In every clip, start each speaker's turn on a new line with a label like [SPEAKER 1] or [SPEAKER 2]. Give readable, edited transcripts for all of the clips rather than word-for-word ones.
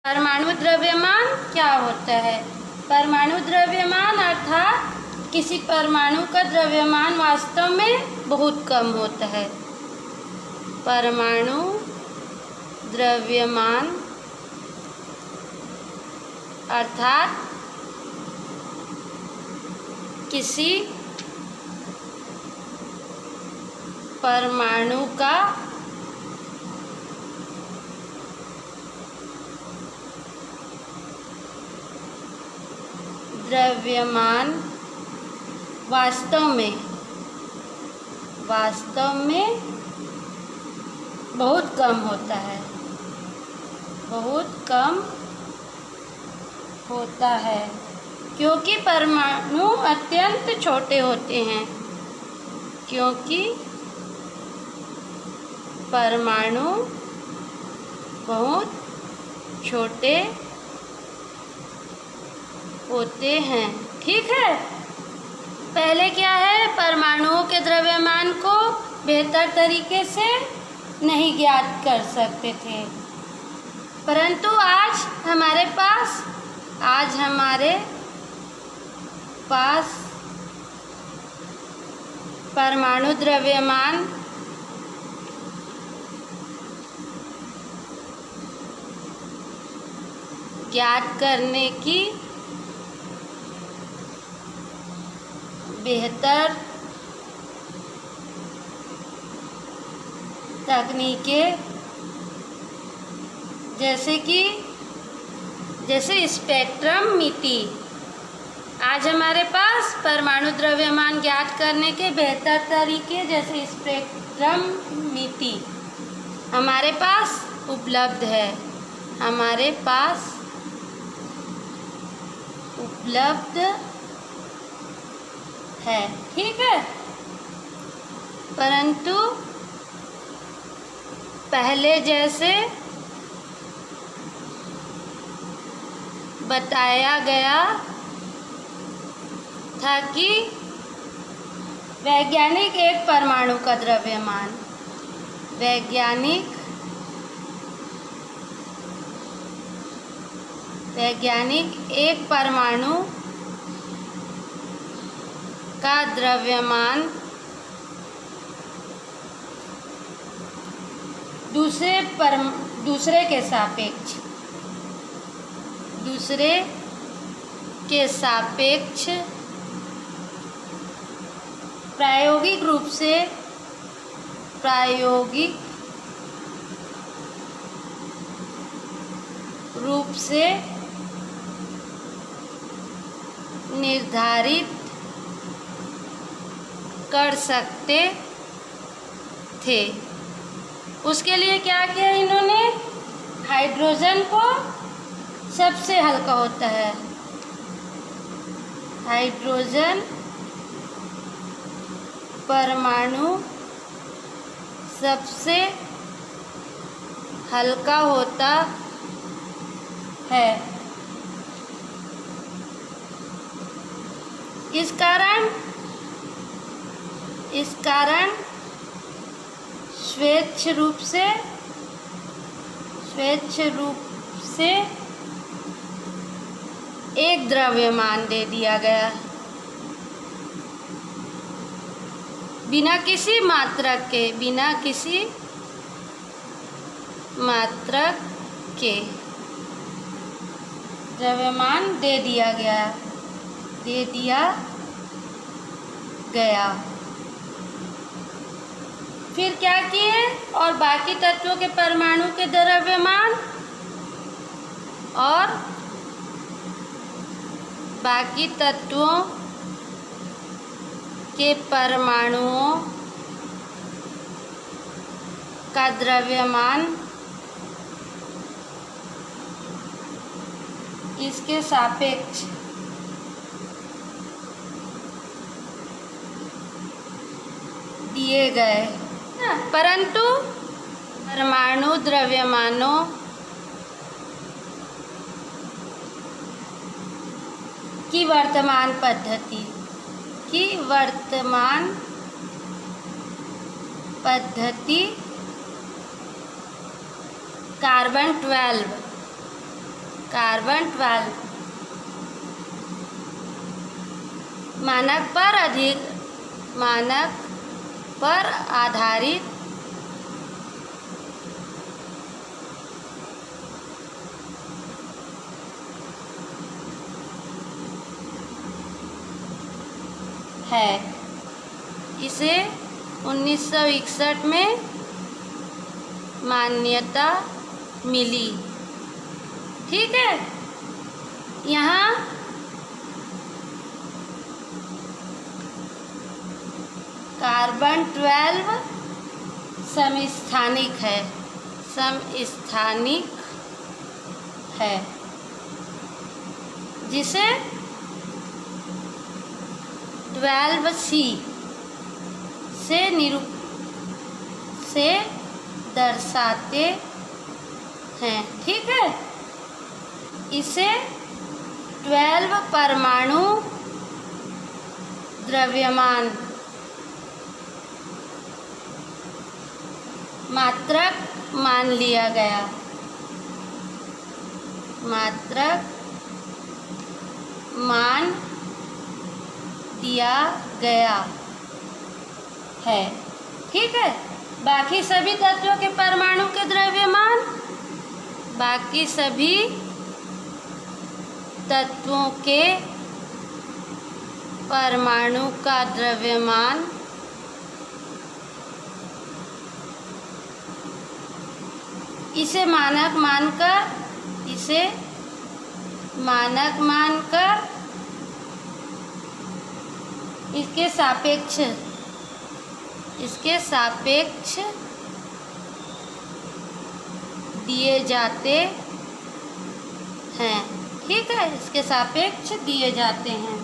[SPEAKER 1] परमाणु द्रव्यमान क्या होता है? परमाणु द्रव्यमान अर्थात किसी परमाणु का द्रव्यमान वास्तव में बहुत कम होता है। परमाणु द्रव्यमान अर्थात किसी परमाणु का द्रव्यमान वास्तव में बहुत कम होता है, बहुत कम होता है, क्योंकि परमाणु अत्यंत छोटे होते हैं। क्योंकि परमाणु बहुत छोटे होते हैं। ठीक है। पहले क्या है, परमाणुओं के द्रव्यमान को बेहतर तरीके से नहीं ज्ञात कर सकते थे, परंतु आज हमारे पास परमाणु द्रव्यमान ज्ञात करने की बेहतर तकनीकें जैसे स्पेक्ट्रोमीटर। आज हमारे पास परमाणु द्रव्यमान ज्ञात करने के बेहतर तरीके जैसे स्पेक्ट्रोमीटर हमारे पास उपलब्ध है। ठीक है। परंतु पहले जैसे बताया गया था कि वैज्ञानिक एक परमाणु का द्रव्यमान वैज्ञानिक एक परमाणु का द्रव्यमान दूसरे के सापेक्ष प्रायोगिक रूप से निर्धारित कर सकते थे। उसके लिए क्या किया इन्होंने, हाइड्रोजन को सबसे हल्का होता है, हाइड्रोजन परमाणु सबसे हल्का होता है। इस कारण स्वेच्छ रूप से एक द्रव्यमान दे दिया गया, बिना किसी मात्रक के द्रव्यमान दे दिया गया। फिर क्या किए, और बाकी तत्वों के परमाणु के द्रव्यमान और बाकी तत्वों के परमाणुओं का द्रव्यमान इसके सापेक्ष दिए गए, परंतु परमाणु द्रव्यमानों की वर्तमान पद्धति कार्बन 12 कार्बन 12 मानक पर आधारित है। इसे 1961 में मान्यता मिली। ठीक है, यहाँ कार्बन 12 समस्थानिक है, जिसे 12C से दर्शाते हैं। ठीक है, इसे 12 परमाणु द्रव्यमान मात्रक मान लिया गया। मात्रक मान दिया गया है। ठीक है, बाकी सभी तत्वों के परमाणु के द्रव्यमान, बाकी सभी तत्वों के परमाणु का द्रव्यमान इसे मानक मानकर इसके सापेक्ष दिए जाते हैं। ठीक है, इसके सापेक्ष दिए जाते हैं।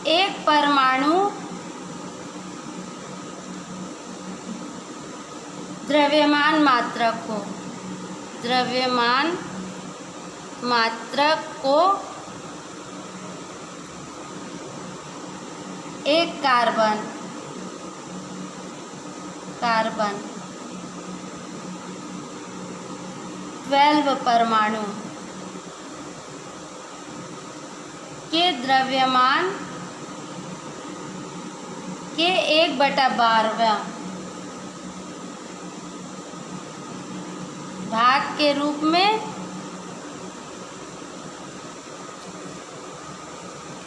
[SPEAKER 1] एक परमाणु द्रव्यमान मात्रक को एक कार्बन 12 परमाणु के द्रव्यमान के 1/12 भाग के रूप में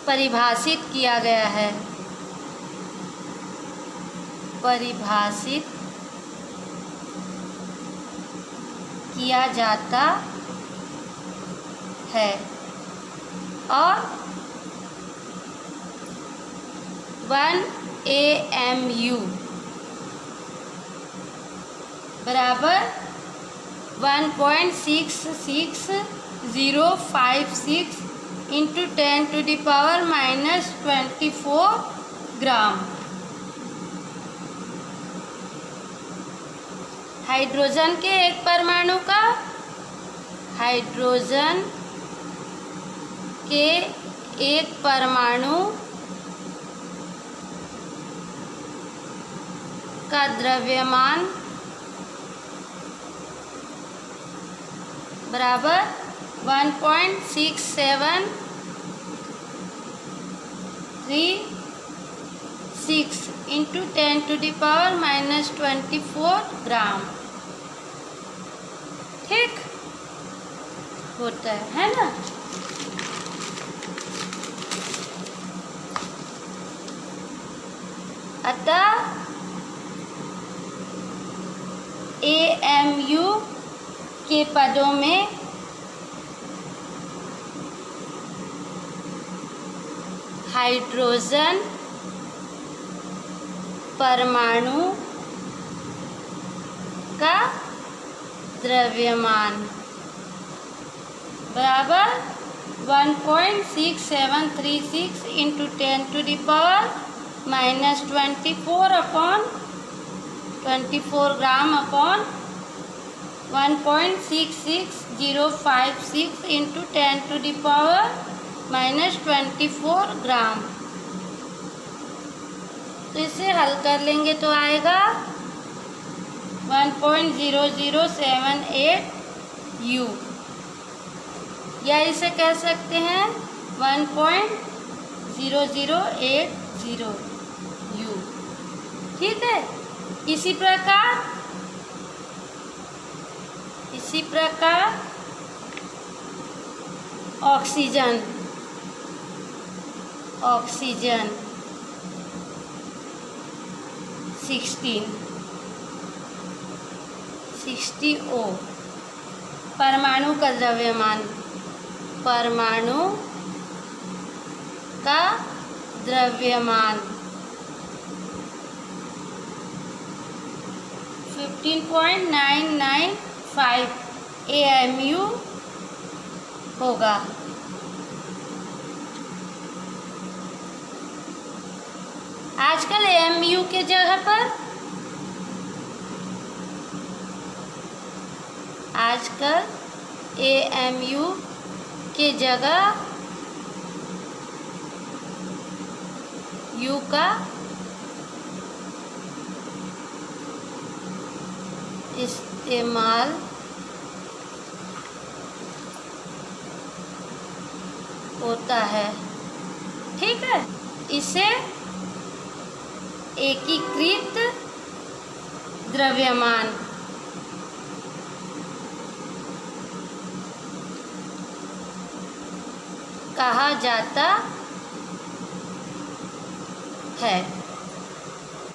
[SPEAKER 1] परिभाषित किया गया है। परिभाषित किया जाता है और 1 AMU बराबर 1.66056 इंटू 10⁻⁻24 ग्राम। हाइड्रोजन के एक परमाणु का द्रव्यमान बराबर 1.6736 इंटू 10⁻⁻24 ग्राम। ठीक होता है ना। अतः AMU के पदों में हाइड्रोजन परमाणु का द्रव्यमान बराबर 1.6736 इंटू 10⁻⁻24 ग्राम अपॉन 1.66056 इंटू 10⁻⁻24 ग्राम तो इसे हल कर लेंगे तो आएगा 1.0078 U, या इसे कह सकते हैं 1.0080 U। ठीक है। इसी प्रकार ऑक्सीजन 60 O, परमाणु का द्रव्यमान 15.995 AMU होगा। आजकल AMU के जगह पर U का इस्तेमाल होता है। ठीक है। इसे एकीकृत द्रव्यमान कहा जाता है।